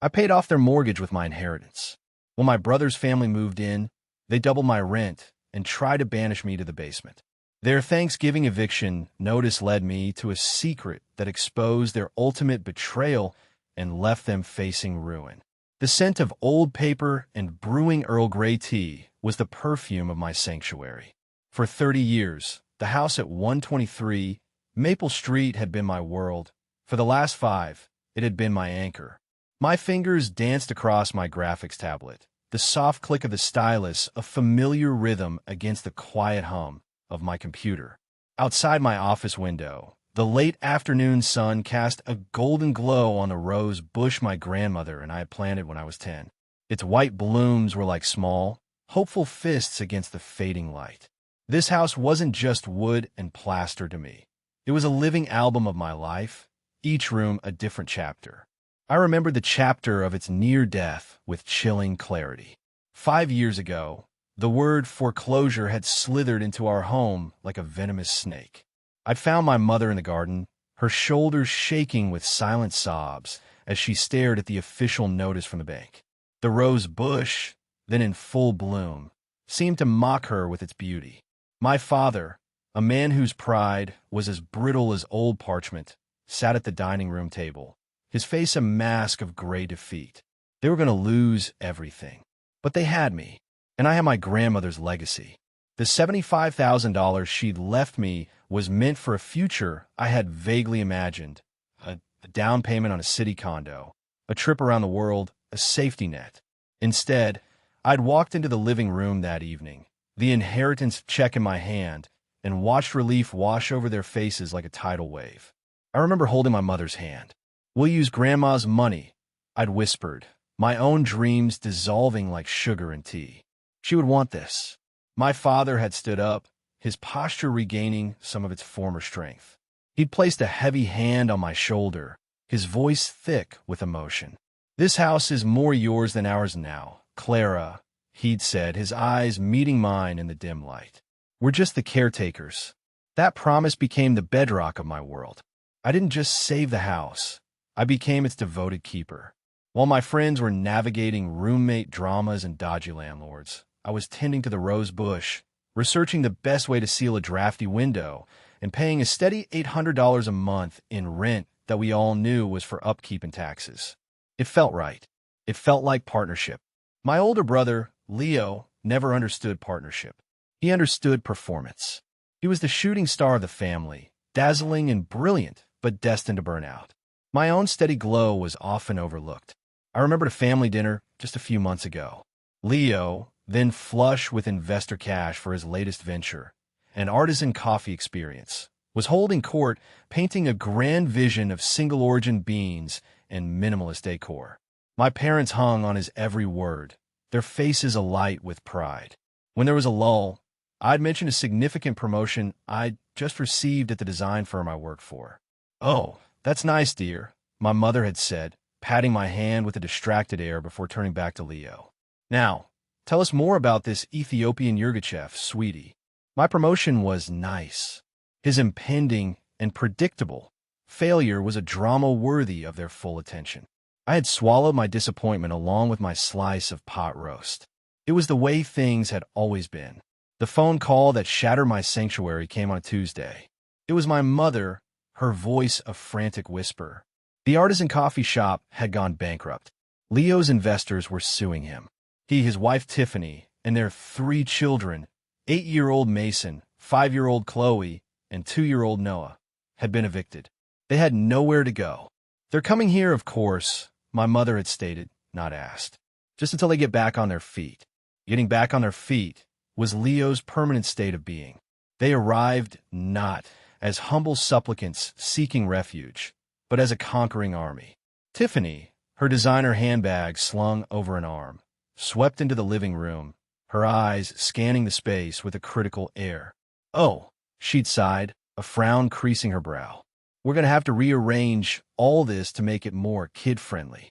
I paid off their mortgage with my inheritance. When my brother's family moved in, they doubled my rent and tried to banish me to the basement. Their Thanksgiving eviction notice led me to a secret that exposed their ultimate betrayal and left them facing ruin. The scent of old paper and brewing Earl Grey tea was the perfume of my sanctuary. For 30 years, the house at 123 Maple Street had been my world. For the last 5, it had been my anchor. My fingers danced across my graphics tablet, the soft click of the stylus a familiar rhythm against the quiet hum of my computer. Outside my office window, the late afternoon sun cast a golden glow on the rose bush my grandmother and I had planted when I was 10. Its white blooms were like small, hopeful fists against the fading light. This house wasn't just wood and plaster to me. It was a living album of my life, each room a different chapter. I remembered the chapter of its near death with chilling clarity. 5 years ago, the word foreclosure had slithered into our home like a venomous snake. I'd found my mother in the garden, her shoulders shaking with silent sobs as she stared at the official notice from the bank. The rose bush, then in full bloom, seemed to mock her with its beauty. My father, a man whose pride was as brittle as old parchment, sat at the dining room table, his face a mask of gray defeat. They were going to lose everything. But they had me, and I had my grandmother's legacy. The $75,000 she'd left me was meant for a future I had vaguely imagined, a down payment on a city condo, a trip around the world, a safety net. Instead, I'd walked into the living room that evening, the inheritance check in my hand, and watched relief wash over their faces like a tidal wave. I remember holding my mother's hand. "We'll use Grandma's money," I'd whispered, my own dreams dissolving like sugar in tea. She would want this. My father had stood up, his posture regaining some of its former strength. He'd placed a heavy hand on my shoulder, his voice thick with emotion. "This house is more yours than ours now, Clara," he'd said, his eyes meeting mine in the dim light. "We're just the caretakers." That promise became the bedrock of my world. I didn't just save the house. I became its devoted keeper. While my friends were navigating roommate dramas and dodgy landlords, I was tending to the rose bush, researching the best way to seal a drafty window, and paying a steady $800 a month in rent that we all knew was for upkeep and taxes. It felt right. It felt like partnership. My older brother, Leo, never understood partnership. He understood performance. He was the shooting star of the family, dazzling and brilliant, but destined to burn out. My own steady glow was often overlooked. I remembered a family dinner just a few months ago. Leo, then flush with investor cash for his latest venture, an artisan coffee experience, was holding court, painting a grand vision of single-origin beans and minimalist decor. My parents hung on his every word, their faces alight with pride. When there was a lull, I'd mention a significant promotion I'd just received at the design firm I worked for. "Oh, that's nice, dear," my mother had said, patting my hand with a distracted air before turning back to Leo. "Now, tell us more about this Ethiopian Yirgacheffe, sweetie." My promotion was nice. His impending and predictable failure was a drama worthy of their full attention. I had swallowed my disappointment along with my slice of pot roast. It was the way things had always been. The phone call that shattered my sanctuary came on a Tuesday. It was my mother, her voice a frantic whisper. The artisan coffee shop had gone bankrupt. Leo's investors were suing him. He, his wife Tiffany, and their 3 children, 8-year-old Mason, 5-year-old Chloe, and 2-year-old Noah, had been evicted. They had nowhere to go. "They're coming here, of course," my mother had stated, not asked, "just until they get back on their feet." Getting back on their feet was Leo's permanent state of being. They arrived not as humble supplicants seeking refuge, but as a conquering army. Tiffany, her designer handbag slung over an arm, swept into the living room, her eyes scanning the space with a critical air. "Oh," she'd sighed, a frown creasing her brow. "We're going to have to rearrange all this to make it more kid-friendly."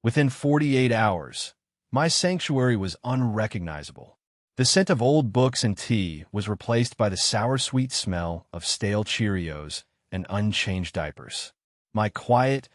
Within 48 hours, my sanctuary was unrecognizable. The scent of old books and tea was replaced by the sour-sweet smell of stale Cheerios and unchanged diapers. My quiet,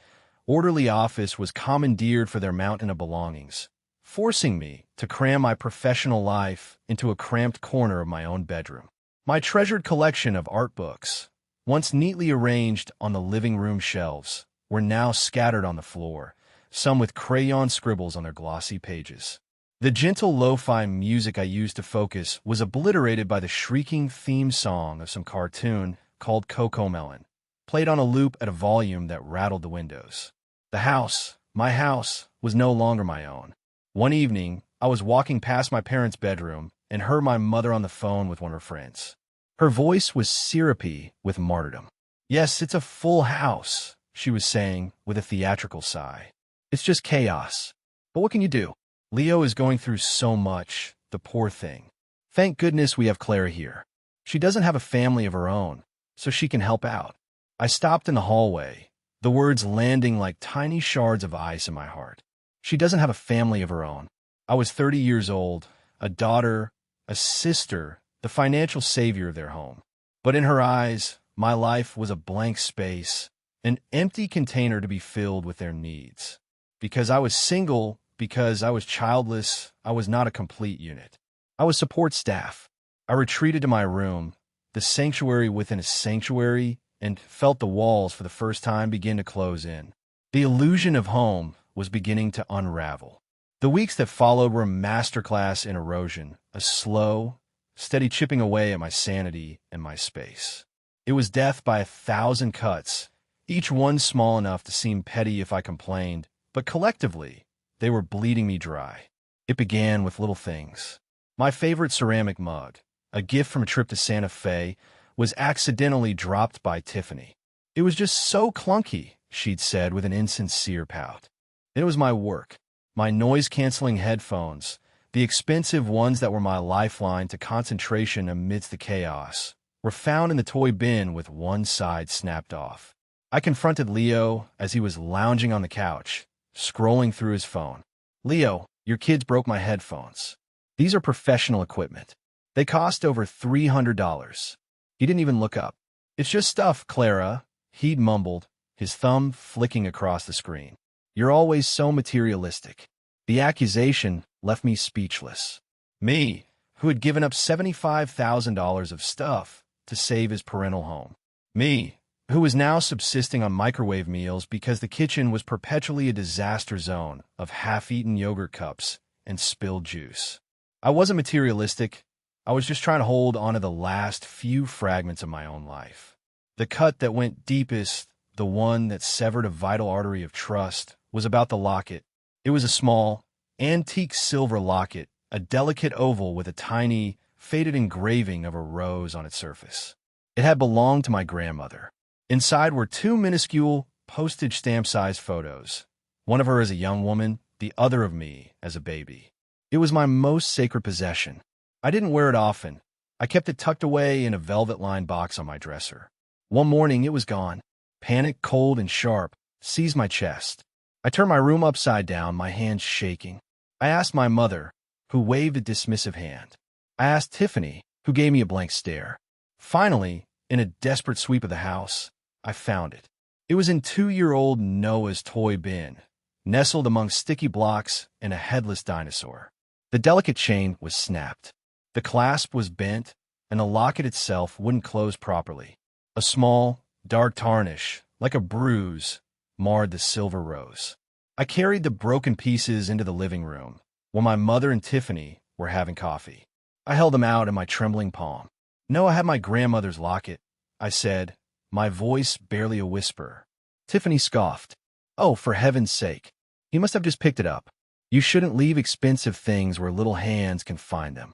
orderly office was commandeered for their mountain of belongings, forcing me to cram my professional life into a cramped corner of my own bedroom. My treasured collection of art books, once neatly arranged on the living room shelves, were now scattered on the floor, some with crayon scribbles on their glossy pages. The gentle lo-fi music I used to focus was obliterated by the shrieking theme song of some cartoon called Cocomelon, played on a loop at a volume that rattled the windows. The house, my house, was no longer my own. One evening, I was walking past my parents' bedroom and heard my mother on the phone with one of her friends. Her voice was syrupy with martyrdom. "Yes, it's a full house," she was saying with a theatrical sigh. "It's just chaos. But what can you do? Leo is going through so much, the poor thing. Thank goodness we have Clara here. She doesn't have a family of her own, so she can help out." I stopped in the hallway, the words landing like tiny shards of ice in my heart. She doesn't have a family of her own. I was 30 years old, a daughter, a sister, the financial savior of their home. But in her eyes, my life was a blank space, an empty container to be filled with their needs. Because I was single, because I was childless, I was not a complete unit. I was support staff. I retreated to my room, the sanctuary within a sanctuary, and felt the walls for the first time begin to close in. The illusion of home was beginning to unravel. The weeks that followed were a masterclass in erosion, a slow, steady chipping away at my sanity and my space. It was death by 1,000 cuts, each one small enough to seem petty if I complained, but collectively, they were bleeding me dry. It began with little things. My favorite ceramic mug, a gift from a trip to Santa Fe, was accidentally dropped by Tiffany. "It was just so clunky," she'd said with an insincere pout. It was my work, my noise-canceling headphones, the expensive ones that were my lifeline to concentration amidst the chaos, were found in the toy bin with one side snapped off. I confronted Leo as he was lounging on the couch, scrolling through his phone. "Leo, your kids broke my headphones. These are professional equipment. They cost over $300. He didn't even look up. "It's just stuff, Clara," he'd mumbled, his thumb flicking across the screen. "You're always so materialistic." The accusation left me speechless. Me, who had given up $75,000 of stuff to save his parental home. Me, who was now subsisting on microwave meals because the kitchen was perpetually a disaster zone of half-eaten yogurt cups and spilled juice. I wasn't materialistic. I was just trying to hold onto the last few fragments of my own life. The cut that went deepest, the one that severed a vital artery of trust, was about the locket. It was a small, antique silver locket, a delicate oval with a tiny, faded engraving of a rose on its surface. It had belonged to my grandmother. Inside were two minuscule, postage stamp-sized photos, one of her as a young woman, the other of me as a baby. It was my most sacred possession. I didn't wear it often. I kept it tucked away in a velvet-lined box on my dresser. One morning, it was gone. Panic, cold and sharp, seized my chest. I turned my room upside down, my hands shaking. I asked my mother, who waved a dismissive hand. I asked Tiffany, who gave me a blank stare. Finally, in a desperate sweep of the house, I found it. It was in 2-year-old Noah's toy bin, nestled among sticky blocks and a headless dinosaur. The delicate chain was snapped. The clasp was bent, and the locket itself wouldn't close properly. A small, dark tarnish, like a bruise, marred the silver rose. I carried the broken pieces into the living room, where my mother and Tiffany were having coffee. I held them out in my trembling palm. "Noah had my grandmother's locket," I said, my voice barely a whisper. Tiffany scoffed. "Oh, for heaven's sake. He must have just picked it up. You shouldn't leave expensive things where little hands can find them."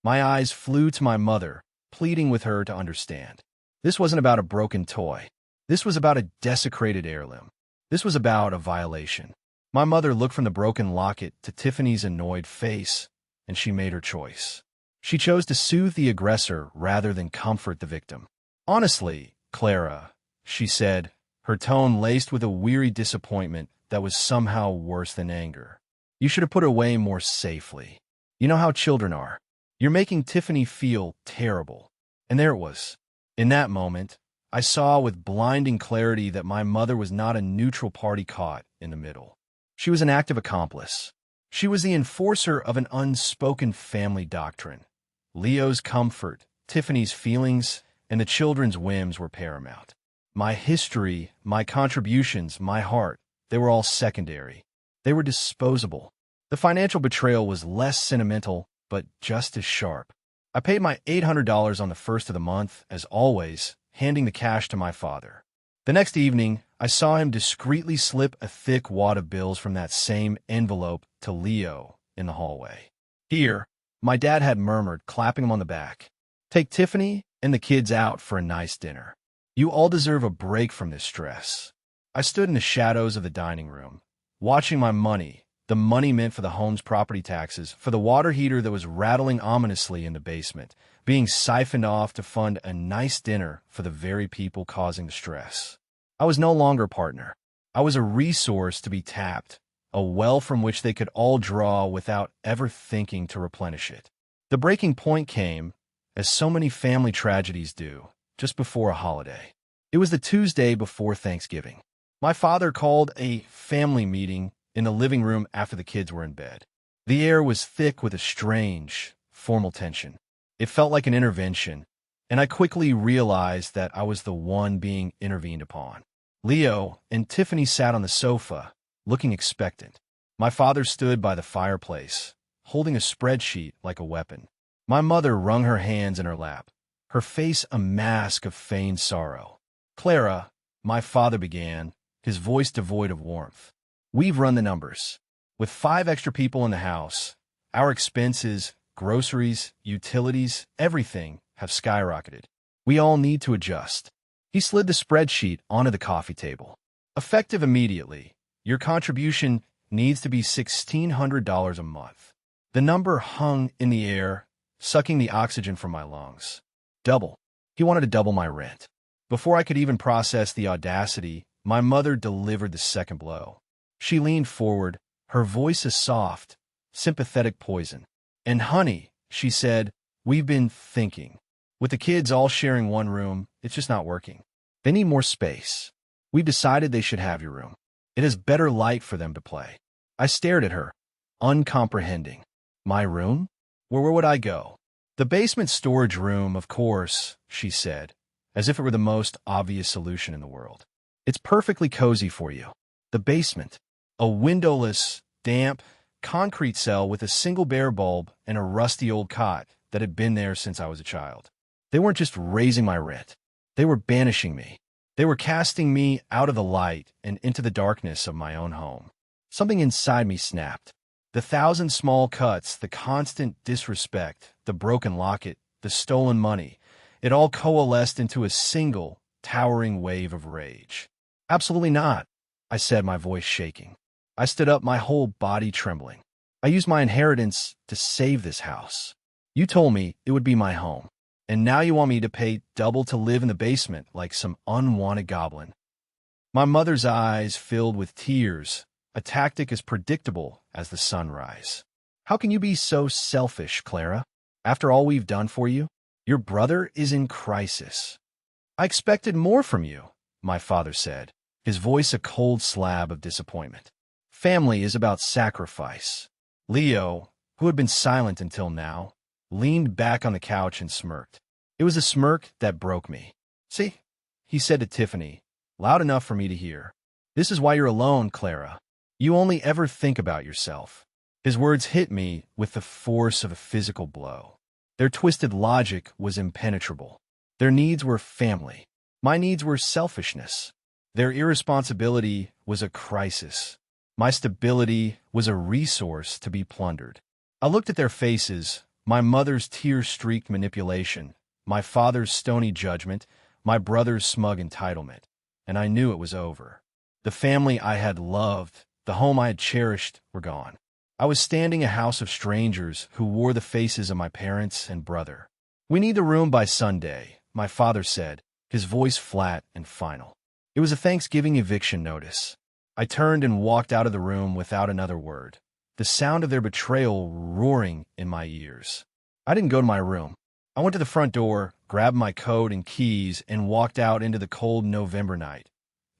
My eyes flew to my mother, pleading with her to understand. This wasn't about a broken toy. This was about a desecrated heirloom. This was about a violation. My mother looked from the broken locket to Tiffany's annoyed face, and she made her choice. She chose to soothe the aggressor rather than comfort the victim. "Honestly, Clara," she said, her tone laced with a weary disappointment that was somehow worse than anger. "You should have put it away more safely. You know how children are. You're making Tiffany feel terrible." And there it was. In that moment, I saw with blinding clarity that my mother was not a neutral party caught in the middle. She was an active accomplice. She was the enforcer of an unspoken family doctrine. Leo's comfort, Tiffany's feelings, and the children's whims were paramount. My history, my contributions, my heart, they were all secondary. They were disposable. The financial betrayal was less sentimental, but just as sharp. I paid my $800 on the first of the month, as always, handing the cash to my father. The next evening, I saw him discreetly slip a thick wad of bills from that same envelope to Leo in the hallway. "Here," my dad had murmured, clapping him on the back. "Take Tiffany and the kids out for a nice dinner. You all deserve a break from this stress." I stood in the shadows of the dining room, watching my money, the money meant for the home's property taxes, for the water heater that was rattling ominously in the basement, being siphoned off to fund a nice dinner for the very people causing the stress. I was no longer a partner. I was a resource to be tapped, a well from which they could all draw without ever thinking to replenish it. The breaking point came, as so many family tragedies do, just before a holiday. It was the Tuesday before Thanksgiving. My father called a family meeting in the living room after the kids were in bed. The air was thick with a strange, formal tension. It felt like an intervention, and I quickly realized that I was the one being intervened upon. Leo and Tiffany sat on the sofa, looking expectant. My father stood by the fireplace, holding a spreadsheet like a weapon. My mother wrung her hands in her lap, her face a mask of feigned sorrow. "Clara," my father began, his voice devoid of warmth, "we've run the numbers. With 5 extra people in the house, our expenses, groceries, utilities, everything have skyrocketed. We all need to adjust." He slid the spreadsheet onto the coffee table. "Effective immediately, your contribution needs to be $1,600 a month." The number hung in the air, sucking the oxygen from my lungs. Double. He wanted to double my rent. Before I could even process the audacity, my mother delivered the second blow. She leaned forward, her voice a soft, sympathetic poison. "And honey," she said, "we've been thinking. With the kids all sharing one room, it's just not working. They need more space. We've decided they should have your room. It has better light for them to play." I stared at her, uncomprehending. "My room? Where would I go?" "The basement storage room, of course," she said, as if it were the most obvious solution in the world. "It's perfectly cozy for you. The basement. A windowless, damp, concrete cell with a single bare bulb and a rusty old cot that had been there since I was a child. They weren't just raising my rent. They were banishing me. They were casting me out of the light and into the darkness of my own home." Something inside me snapped. The 1,000 small cuts, the constant disrespect, the broken locket, the stolen money, it all coalesced into a single, towering wave of rage. "Absolutely not," I said, my voice shaking. I stood up, my whole body trembling. "I used my inheritance to save this house. You told me it would be my home, and now you want me to pay double to live in the basement like some unwanted goblin." My mother's eyes filled with tears, a tactic as predictable as the sunrise. "How can you be so selfish, Clara? After all we've done for you, your brother is in crisis." "I expected more from you," my father said, his voice a cold slab of disappointment. "Family is about sacrifice." Leo, who had been silent until now, leaned back on the couch and smirked. It was a smirk that broke me. "See," he said to Tiffany, loud enough for me to hear, "this is why you're alone, Clara. You only ever think about yourself." His words hit me with the force of a physical blow. Their twisted logic was impenetrable. Their needs were family. My needs were selfishness. Their irresponsibility was a crisis. My stability was a resource to be plundered. I looked at their faces, my mother's tear-streaked manipulation, my father's stony judgment, my brother's smug entitlement, and I knew it was over. The family I had loved, the home I had cherished, were gone. I was standing a house of strangers who wore the faces of my parents and brother. "We need the room by Sunday," my father said, his voice flat and final. It was a Thanksgiving eviction notice. I turned and walked out of the room without another word, the sound of their betrayal roaring in my ears. I didn't go to my room. I went to the front door, grabbed my coat and keys, and walked out into the cold November night,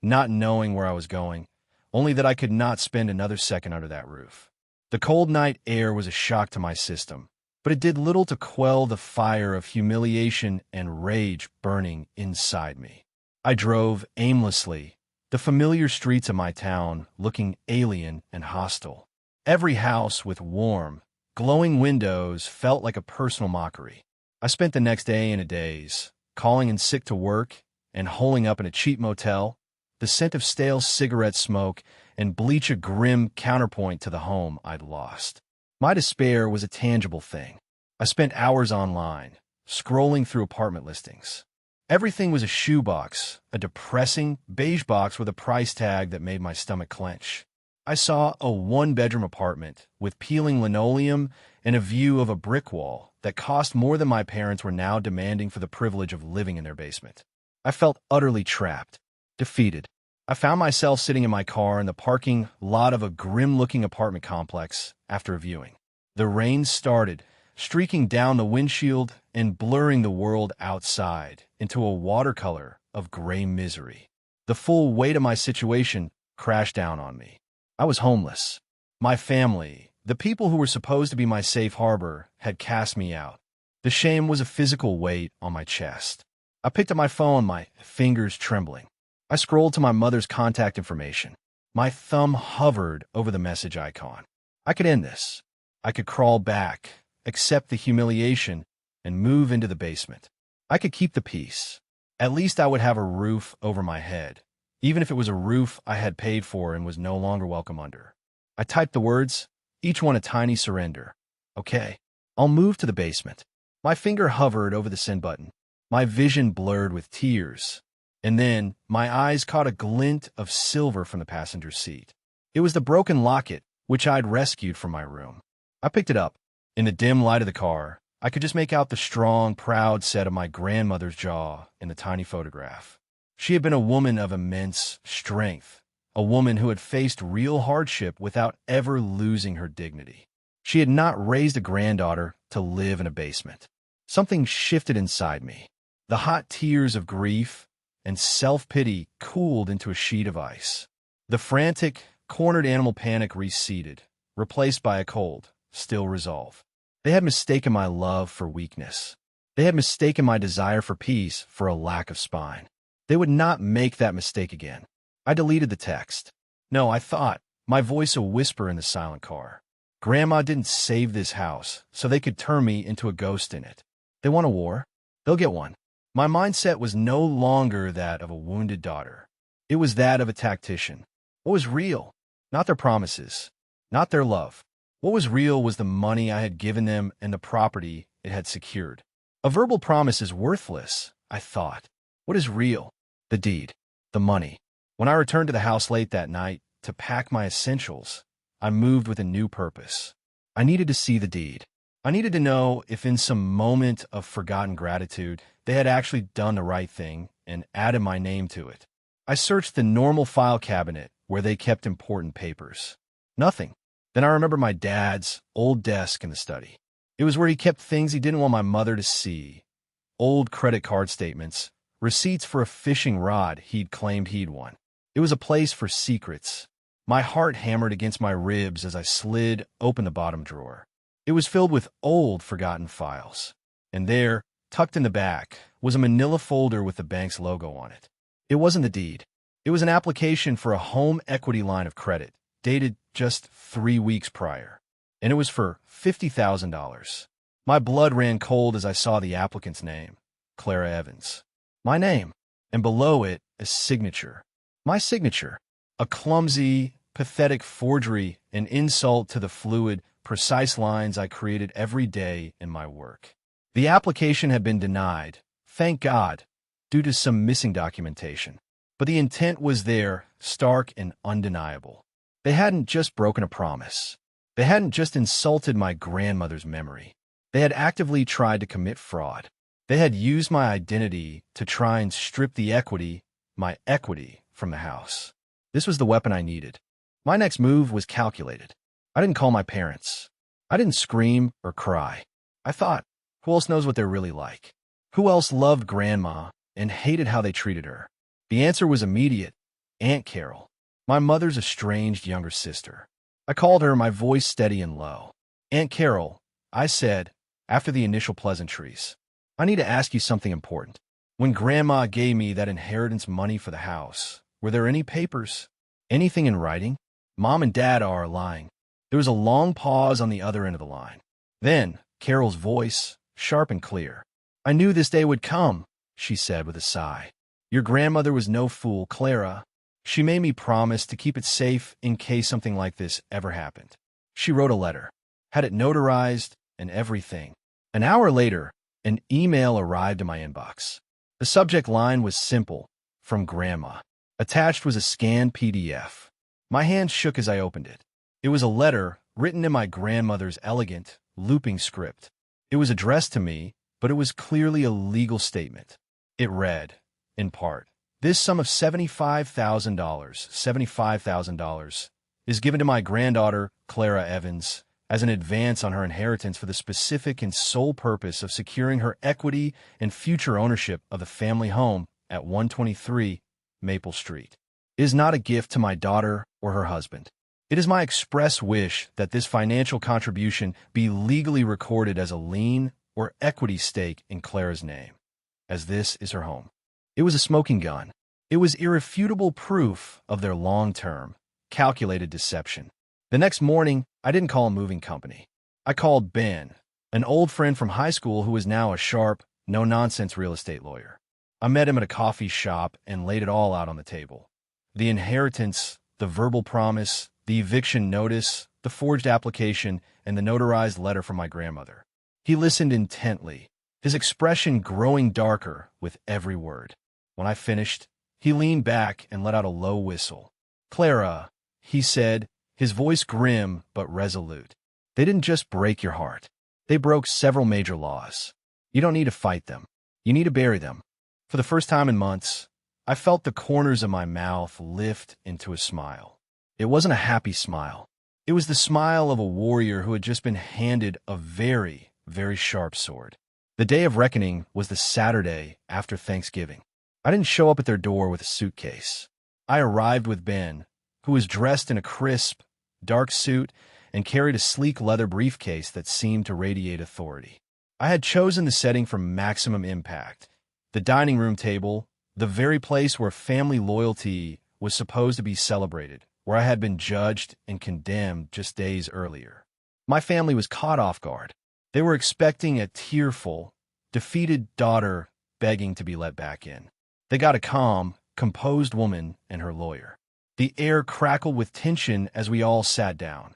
not knowing where I was going, only that I could not spend another second under that roof. The cold night air was a shock to my system, but it did little to quell the fire of humiliation and rage burning inside me. I drove aimlessly, the familiar streets of my town looking alien and hostile. Every house with warm, glowing windows felt like a personal mockery. I spent the next day in a daze, calling in sick to work and holing up in a cheap motel, the scent of stale cigarette smoke and bleach a grim counterpoint to the home I'd lost. My despair was a tangible thing. I spent hours online, scrolling through apartment listings. Everything was a shoebox, a depressing, beige box with a price tag that made my stomach clench. I saw a one-bedroom apartment with peeling linoleum and a view of a brick wall that cost more than my parents were now demanding for the privilege of living in their basement. I felt utterly trapped, defeated. I found myself sitting in my car in the parking lot of a grim-looking apartment complex after a viewing. The rain started, streaking down the windshield and blurring the world outside into a watercolor of gray misery. The full weight of my situation crashed down on me. I was homeless. My family, the people who were supposed to be my safe harbor, had cast me out. The shame was a physical weight on my chest. I picked up my phone, my fingers trembling. I scrolled to my mother's contact information. My thumb hovered over the message icon. I could end this. I could crawl back, accept the humiliation, and move into the basement. I could keep the peace. At least I would have a roof over my head, even if it was a roof I had paid for and was no longer welcome under. I typed the words, each one a tiny surrender. Okay, I'll move to the basement. My finger hovered over the send button. My vision blurred with tears. And then my eyes caught a glint of silver from the passenger seat. It was the broken locket, which I'd rescued from my room. I picked it up. In the dim light of the car, I could just make out the strong, proud set of my grandmother's jaw in the tiny photograph. She had been a woman of immense strength, a woman who had faced real hardship without ever losing her dignity. She had not raised a granddaughter to live in a basement. Something shifted inside me. The hot tears of grief and self-pity cooled into a sheet of ice. The frantic, cornered animal panic receded, replaced by a cold, still resolve. They had mistaken my love for weakness. They had mistaken my desire for peace for a lack of spine. They would not make that mistake again. I deleted the text. No, I thought, my voice a whisper in the silent car. Grandma didn't save this house, so they could turn me into a ghost in it. They want a war. They'll get one. My mindset was no longer that of a wounded daughter. It was that of a tactician. What was real? Not their promises. Not their love. What was real was the money I had given them and the property it had secured. A verbal promise is worthless, I thought. What is real? The deed. The money. When I returned to the house late that night to pack my essentials, I moved with a new purpose. I needed to see the deed. I needed to know if in some moment of forgotten gratitude, they had actually done the right thing and added my name to it. I searched the normal file cabinet where they kept important papers. Nothing. Then I remembered my dad's old desk in the study. It was where he kept things he didn't want my mother to see. Old credit card statements, receipts for a fishing rod he'd claimed he'd won. It was a place for secrets. My heart hammered against my ribs as I slid open the bottom drawer. It was filled with old, forgotten files. And there, tucked in the back, was a manila folder with the bank's logo on it. It wasn't the deed. It was an application for a home equity line of credit, dated just 3 weeks prior. And it was for $50,000. My blood ran cold as I saw the applicant's name, Clara Evans. My name, and below it, a signature. My signature. A clumsy, pathetic forgery, an insult to the fluid, precise lines I created every day in my work. The application had been denied, thank God, due to some missing documentation. But the intent was there, stark and undeniable. They hadn't just broken a promise. They hadn't just insulted my grandmother's memory. They had actively tried to commit fraud. They had used my identity to try and strip the equity, my equity, from the house. This was the weapon I needed. My next move was calculated. I didn't call my parents. I didn't scream or cry. I thought, Who else knows what they're really like? Who else loved Grandma and hated how they treated her? The answer was immediate. Aunt Carol, my mother's estranged younger sister. I called her, my voice steady and low. Aunt Carol, I said, after the initial pleasantries, I need to ask you something important. When Grandma gave me that inheritance money for the house, were there any papers? Anything in writing? Mom and Dad are lying. There was a long pause on the other end of the line. Then, Carol's voice, sharp and clear. I knew this day would come, she said with a sigh. Your grandmother was no fool, Clara. She made me promise to keep it safe in case something like this ever happened. She wrote a letter, had it notarized, and everything. An hour later, an email arrived in my inbox. The subject line was simple, from Grandma. Attached was a scanned PDF. My hand shook as I opened it. It was a letter written in my grandmother's elegant, looping script. It was addressed to me, but it was clearly a legal statement. It read, in part, this sum of $75,000 is given to my granddaughter, Clara Evans, as an advance on her inheritance for the specific and sole purpose of securing her equity and future ownership of the family home at 123 Maple Street. It is not a gift to my daughter or her husband. It is my express wish that this financial contribution be legally recorded as a lien or equity stake in Clara's name, as this is her home. It was a smoking gun. It was irrefutable proof of their long-term, calculated deception. The next morning, I didn't call a moving company. I called Ben, an old friend from high school who is now a sharp, no-nonsense real estate lawyer. I met him at a coffee shop and laid it all out on the table. The inheritance, the verbal promise, the eviction notice, the forged application, and the notarized letter from my grandmother. He listened intently, his expression growing darker with every word. When I finished, he leaned back and let out a low whistle. Clara, he said, his voice grim but resolute. They didn't just break your heart. They broke several major laws. You don't need to fight them. You need to bury them. For the first time in months, I felt the corners of my mouth lift into a smile. It wasn't a happy smile. It was the smile of a warrior who had just been handed a very, very sharp sword. The day of reckoning was the Saturday after Thanksgiving. I didn't show up at their door with a suitcase. I arrived with Ben, who was dressed in a crisp, dark suit and carried a sleek leather briefcase that seemed to radiate authority. I had chosen the setting for maximum impact, the dining room table, the very place where family loyalty was supposed to be celebrated, where I had been judged and condemned just days earlier. My family was caught off guard. They were expecting a tearful, defeated daughter begging to be let back in. They got a calm, composed woman and her lawyer. The air crackled with tension as we all sat down.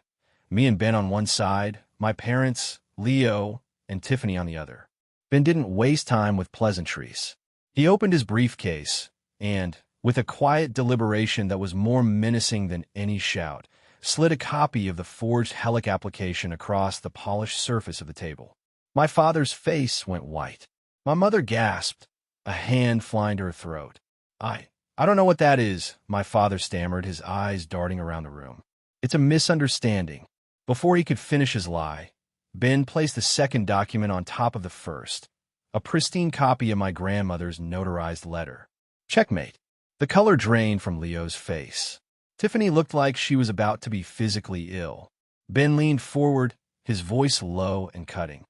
Me and Ben on one side, my parents, Leo, and Tiffany on the other. Ben didn't waste time with pleasantries. He opened his briefcase and, with a quiet deliberation that was more menacing than any shout, slid a copy of the forged HELIC application across the polished surface of the table. My father's face went white. My mother gasped, a hand flying to her throat. I don't know what that is, my father stammered, his eyes darting around the room. It's a misunderstanding. Before he could finish his lie, Ben placed the second document on top of the first, a pristine copy of my grandmother's notarized letter. Checkmate. The color drained from Leo's face. Tiffany looked like she was about to be physically ill. Ben leaned forward, his voice low and cutting.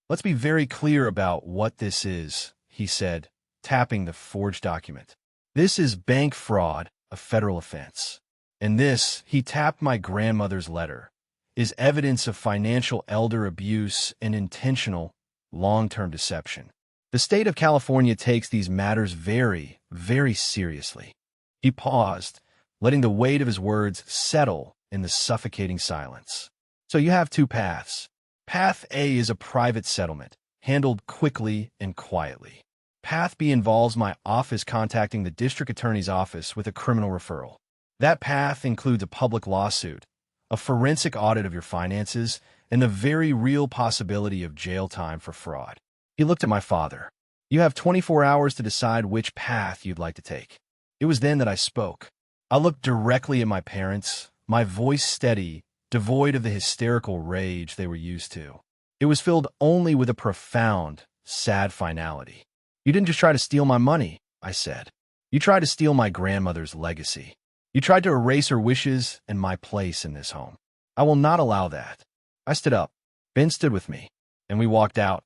Let's be very clear about what this is, he said, tapping the forged document. This is bank fraud, a federal offense. And this, he tapped my grandmother's letter, is evidence of financial elder abuse and intentional, long-term deception. The state of California takes these matters very, very seriously. He paused, letting the weight of his words settle in the suffocating silence. So you have two paths. Path A is a private settlement, handled quickly and quietly. Path B involves my office contacting the district attorney's office with a criminal referral. That path includes a public lawsuit, a forensic audit of your finances, and the very real possibility of jail time for fraud. He looked at my father. You have 24 hours to decide which path you'd like to take. It was then that I spoke. I looked directly at my parents, my voice steady, devoid of the hysterical rage they were used to. It was filled only with a profound, sad finality. "You didn't just try to steal my money," I said. "You tried to steal my grandmother's legacy. You tried to erase her wishes and my place in this home. I will not allow that." I stood up. Ben stood with me, and we walked out,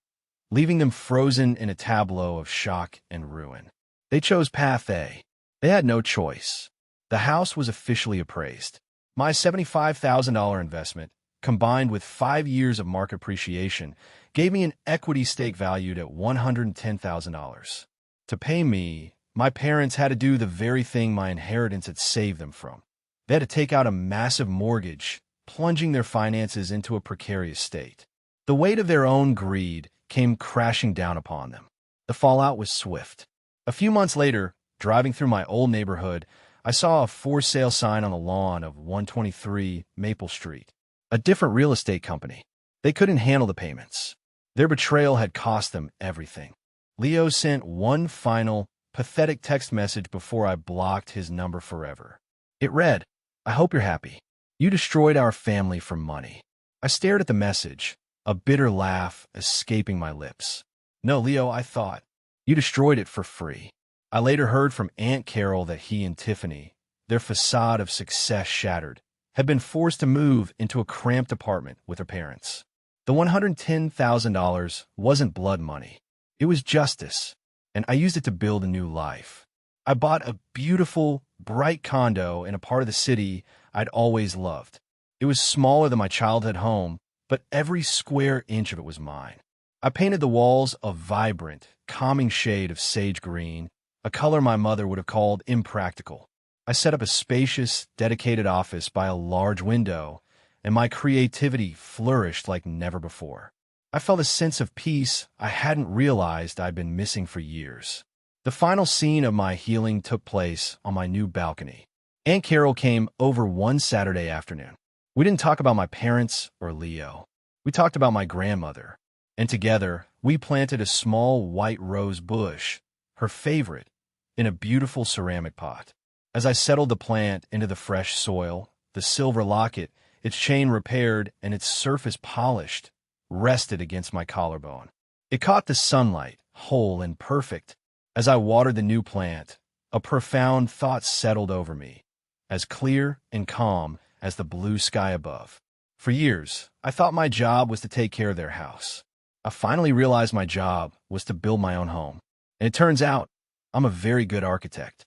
leaving them frozen in a tableau of shock and ruin. They chose path A. They had no choice. The house was officially appraised. My $75,000 investment, combined with 5 years of market appreciation, gave me an equity stake valued at $110,000. To pay me, my parents had to do the very thing my inheritance had saved them from. They had to take out a massive mortgage, plunging their finances into a precarious state. The weight of their own greed came crashing down upon them. The fallout was swift. A few months later, driving through my old neighborhood, I saw a for-sale sign on the lawn of 123 Maple Street. A different real estate company. They couldn't handle the payments. Their betrayal had cost them everything. Leo sent one final, pathetic text message before I blocked his number forever. It read, "I hope you're happy. You destroyed our family for money." I stared at the message, a bitter laugh escaping my lips. "No, Leo," I thought. "You destroyed it for free." I later heard from Aunt Carol that he and Tiffany, their facade of success shattered, had been forced to move into a cramped apartment with their parents. The $110,000 wasn't blood money. It was justice, and I used it to build a new life. I bought a beautiful, bright condo in a part of the city I'd always loved. It was smaller than my childhood home, but every square inch of it was mine. I painted the walls a vibrant, calming shade of sage green, a color my mother would have called impractical. I set up a spacious, dedicated office by a large window, and my creativity flourished like never before. I felt a sense of peace I hadn't realized I'd been missing for years. The final scene of my healing took place on my new balcony. Aunt Carol came over one Saturday afternoon. We didn't talk about my parents or Leo. We talked about my grandmother, and together we planted a small white rose bush, her favorite, in a beautiful ceramic pot. As I settled the plant into the fresh soil, the silver locket, its chain repaired and its surface polished, rested against my collarbone. It caught the sunlight, whole and perfect. As I watered the new plant, a profound thought settled over me, as clear and calm as the blue sky above. For years, I thought my job was to take care of their house. I finally realized my job was to build my own home. And it turns out, I'm a very good architect.